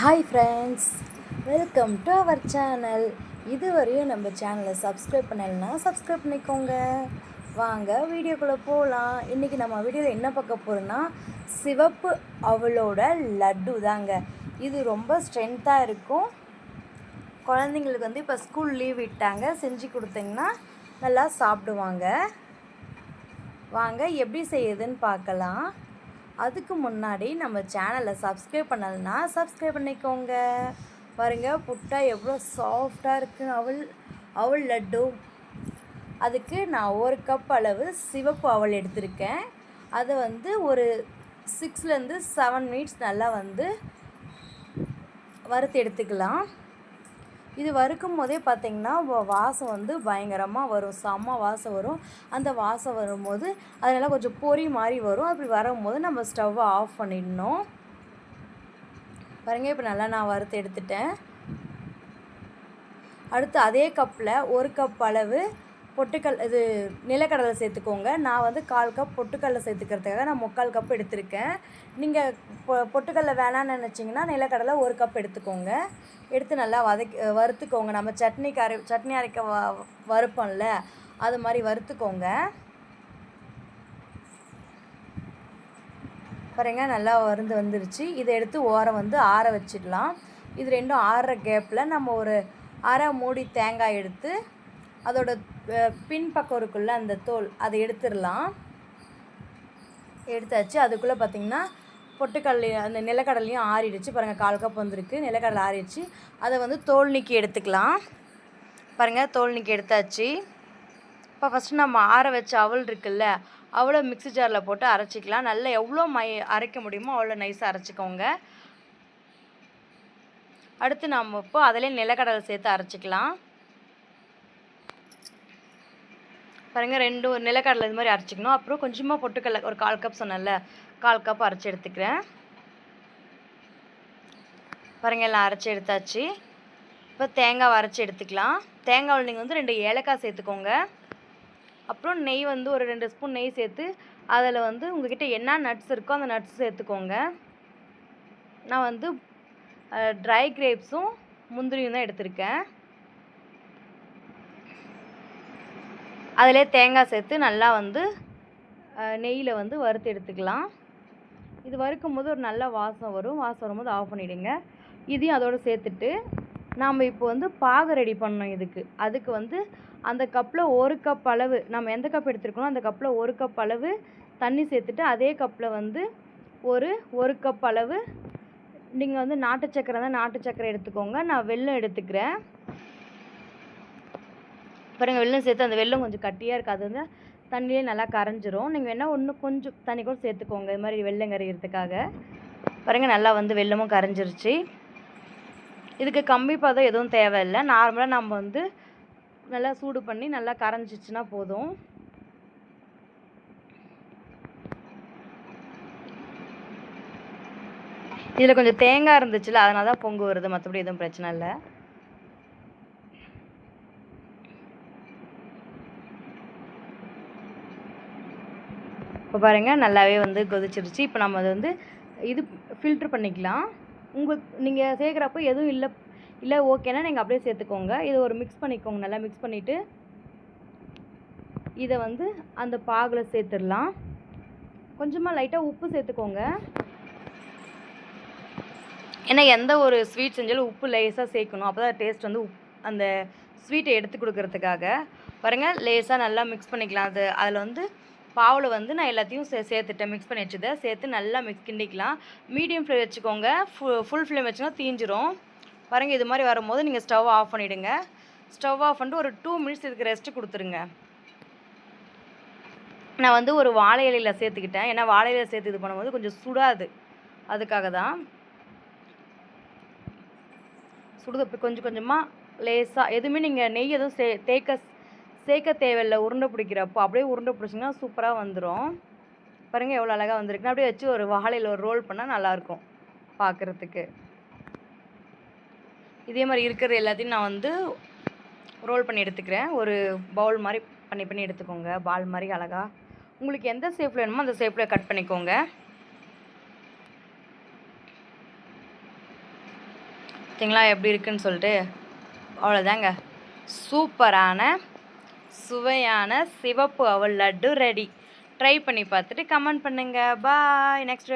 Hi friends, welcome to our channel. இதுவரையும் நம்ம சேனலை சப்ஸ்கிரைப் பண்ணலைன்னா சப்ஸ்கிரைப் பண்ணிக்கோங்க. வாங்க வீடியோக்குள்ளே போகலாம். இன்றைக்கி நம்ம வீடியோவில் என்ன பார்க்க போகிறோன்னா சிவப்பு அவளோட லட்டு தாங்க. இது ரொம்ப ஸ்ட்ரென்த்தாக இருக்கும். குழந்தைங்களுக்கு வந்து இப்போ ஸ்கூல் லீவ் விட்டாங்க, செஞ்சு கொடுத்தீங்கன்னா நல்லா சாப்பிடுவாங்க. வாங்க எப்படி செய்யுதுன்னு பார்க்கலாம். அதுக்கு முன்னாடி நம்ம சேனலை சப்ஸ்கிரைப் பண்ணலைன்னா சப்ஸ்கிரைப் பண்ணிக்கோங்க. பாருங்கள், புட்டா எவ்வளோ சாஃப்டாக இருக்குது அவல் லட்டு. அதுக்கு நான் 1 கப் அளவு சிவப்பு அவல் எடுத்திருக்கேன். அதை வந்து ஒரு 6 to 7 மினிட்ஸ் நல்லா வந்து வறுத்து எடுத்துக்கலாம். இது வறுக்கும் போதே பார்த்திங்கன்னா வாசம் வந்து பயங்கரமாக வரும், செம்ம வாசம் வரும். அந்த வாசம் வரும்போது அதனால் கொஞ்சம் பொரி மாதிரி வரும். அப்படி வரும்போது நம்ம ஸ்டவ்வை ஆஃப் பண்ணிடணும். பாருங்கள், இப்போ நல்லா நான் வறுத்து எடுத்துட்டேன். அடுத்து அதே கப்பில் 1 கப் அளவு நிலக்கடலை சேர்த்துக்கோங்க. நான் வந்து 1/4 கப் பொட்டுக்கடலை சேர்த்துக்கிறதுக்காக நான் 3/4 கப் எடுத்திருக்கேன். நீங்கள் பொட்டுக்கடலை வேணான்னு நினச்சிங்கன்னா நிலக்கடலை 1 கப் எடுத்துக்கோங்க. எடுத்து நல்லா வறுத்துக்கோங்க. நம்ம சட்னி அரைக்க வறுப்போம்ல, அது மாதிரி வறுத்துக்கோங்க. பாருங்க, நல்லா வந்துருச்சு. இதை எடுத்து ஓரம் வந்து ஆற வச்சிடலாம். இது ரெண்டும் ஆறுற கேப்பில் நம்ம ஒரு அரை மூடி தேங்காய் எடுத்து அதோட பின்பக்கம் இருக்குள்ள அந்த தோல் அதை எடுத்துடலாம். எடுத்தாச்சு. அதுக்குள்ளே பார்த்திங்கன்னா பொட்டுக்கடலையும் அந்த நிலக்கடலையும் ஆறிடுச்சு. பாருங்கள், 1/4 கப் வந்திருக்கு. நிலக்கடலை ஆறிடுச்சு. அதை வந்து தோல் நீக்கி எடுத்துக்கலாம். பாருங்கள், தோல் நீக்கி எடுத்தாச்சு. இப்போ ஃபஸ்ட்டு நம்ம ஆற வச்ச அவல் இருக்குல்ல, அவ்வளோ மிக்ஸி ஜாரில் போட்டு அரைச்சிக்கலாம். நல்லா எவ்வளோ அரைக்க முடியுமோ அவ்வளோ நைஸாக அரைச்சிக்கோங்க. அடுத்து நம்ம இப்போ அதிலே நிலக்கடலை சேர்த்து அரைச்சிக்கலாம். பாருங்கள், 2 நிலக்கடலை இது மாதிரி அரைச்சிக்கணும். அப்புறம் கொஞ்சமாக பொட்டுக்கடலை ஒரு 1/4 கப் சொன்னேன்ல, 1/4 கப் அரைச்சி எடுத்துக்கிறேன். பாருங்கள், எல்லாம் அரைச்சி எடுத்தாச்சு. இப்போ தேங்காய் அரைச்சி எடுத்துக்கலாம். தேங்காவில் நீங்கள் வந்து 2 ஏலக்காய் சேர்த்துக்கோங்க. அப்புறம் நெய் வந்து ஒரு 2 ஸ்பூன் நெய் சேர்த்து அதில் வந்து உங்கள்கிட்ட என்ன நட்ஸ் இருக்கோ அந்த நட்ஸ் சேர்த்துக்கோங்க. நான் வந்து ட்ரை கிரேப்ஸும் முந்திரியும் தான் எடுத்திருக்கேன். அதிலே தேங்காய் சேர்த்து நல்லா வந்து நெய்யில் வந்து வறுத்து எடுத்துக்கலாம். இது வறுக்கும் போது ஒரு நல்ல வாசம் வரும். வாசம் வரும்போது ஆஃப் பண்ணிவிடுங்க. இதையும் அதோடு சேர்த்துட்டு நாம் இப்போ வந்து பாகு ரெடி பண்ணோம். அதுக்கு வந்து அந்த கப்பில் 1 கப் அளவு, நம்ம எந்த கப் எடுத்துருக்கோம் அந்த கப்பில் 1 கப் அளவு தண்ணி சேர்த்துட்டு அதே கப்பில் வந்து ஒரு கப் அளவு நீங்கள் வந்து நாட்டு சக்கரை தான் நாட்டு சக்கரை எடுத்துக்கோங்க. நான் வெல்லம் எடுத்துக்கிறேன். பாருங்கள், வெல்லம் சேர்த்து அந்த வெல்லம் கொஞ்சம் கட்டியாக இருக்குது. அது வந்து தண்ணியே நல்லா கரைஞ்சிரும். நீங்கள் வேணால் இன்னும் கொஞ்சம் தண்ணி கூட சேர்த்துக்கோங்க, இது மாதிரி வெல்லம் கரைகிறதுக்காக. பாருங்கள், நல்லா வந்து வெல்லமும் கரைஞ்சிருச்சு. இதுக்கு கம்பி பதம் எதுவும் தேவையில்லை. நார்மலாக நம்ம வந்து நல்லா சூடு பண்ணி நல்லா கரைஞ்சிச்சுன்னா போதும். இதில் கொஞ்சம் தேங்காய் இருந்துச்சுல, அதனால தான் பொங்கு வருது, மற்றபடி எதுவும் பிரச்சனை இல்லை. இப்போ பாருங்கள், நல்லாவே வந்து கொதிச்சிருச்சு. இப்போ நம்ம அதை வந்து ஃபில்ட்ரு பண்ணிக்கலாம். நீங்கள் சேர்க்குறப்போ எதுவும் இல்லை ஓகேனா நீங்கள் அப்படியே சேர்த்துக்கோங்க. இதை ஒரு மிக்ஸ் பண்ணிக்கோங்க. நல்லா மிக்ஸ் பண்ணிவிட்டு இதை வந்து அந்த பாகில் சேர்த்துடலாம். கொஞ்சமாக லைட்டாக உப்பு சேர்த்துக்கோங்க. ஏன்னா எந்த ஒரு ஸ்வீட் செஞ்சாலும் உப்பு லேசாக சேர்க்கணும். அப்போ தான் டேஸ்ட் வந்து அந்த ஸ்வீட்டை எடுத்து கொடுக்கறதுக்காக. பாருங்கள், லேசாக நல்லா மிக்ஸ் பண்ணிக்கலாம். அதில் வந்து பாவில் வந்து நான் எல்லாத்தையும் சேர்த்துட்டேன். மிக்ஸ் பண்ணி வச்சதை சேர்த்து நல்லா கிண்டிக்கலாம். மீடியம் ஃப்ளேம் வச்சுக்கோங்க. ஃபுல் ஃப்ளேம் வச்சுன்னா தீஞ்சிரும். பாருங்கள், இது மாதிரி வரும்போது நீங்கள் ஸ்டவ் ஆஃப் பண்ணிவிடுங்க. ஸ்டவ் ஆஃப் பண்ணிட்டு ஒரு 2 மினிட்ஸ் இதுக்கு ரெஸ்ட்டு கொடுத்துருங்க. நான் வந்து ஒரு வாழை இலையில் சேர்த்துக்கிட்டேன். ஏன்னா வாழை இலையில் சேர்த்து இது பண்ணும்போது கொஞ்சம் சுடாது, அதுக்காக தான். சுடுது கொஞ்சம் கொஞ்சமாக லேசாக. எதுவுமே நீங்கள் நெய் எதுவும் சேர்க்க தேவையில்லை. உருண்டை பிடிக்கிறப்போ அப்படியே உருண்டை பிடிச்சிங்கன்னா சூப்பராக வந்துடும். பாருங்கள், எவ்வளோ அழகாக வந்திருக்குன்னு. அப்படியே வச்சு ஒரு வாழையில் ஒரு ரோல் பண்ணால் நல்லாயிருக்கும் பார்க்குறதுக்கு. இதே மாதிரி இருக்கிறது எல்லாத்தையும் நான் வந்து ரோல் பண்ணி எடுத்துக்கிறேன். ஒரு பவுல் மாதிரி பண்ணி எடுத்துக்கோங்க. பால் மாதிரி அழகாக உங்களுக்கு எந்த ஷேப்பில் வேணுமோ அந்த ஷேப்பில் கட் பண்ணிக்கோங்க. பார்த்தீங்களா எப்படி இருக்குன்னு சொல்லிட்டு. அவ்வளோதாங்க, சூப்பரான சுவையான சிவப்பு அவல் லட்டு ரெடி. ட்ரை பண்ணி பார்த்துட்டு கமெண்ட் பண்ணுங்கள். பாய். நெக்ஸ்ட்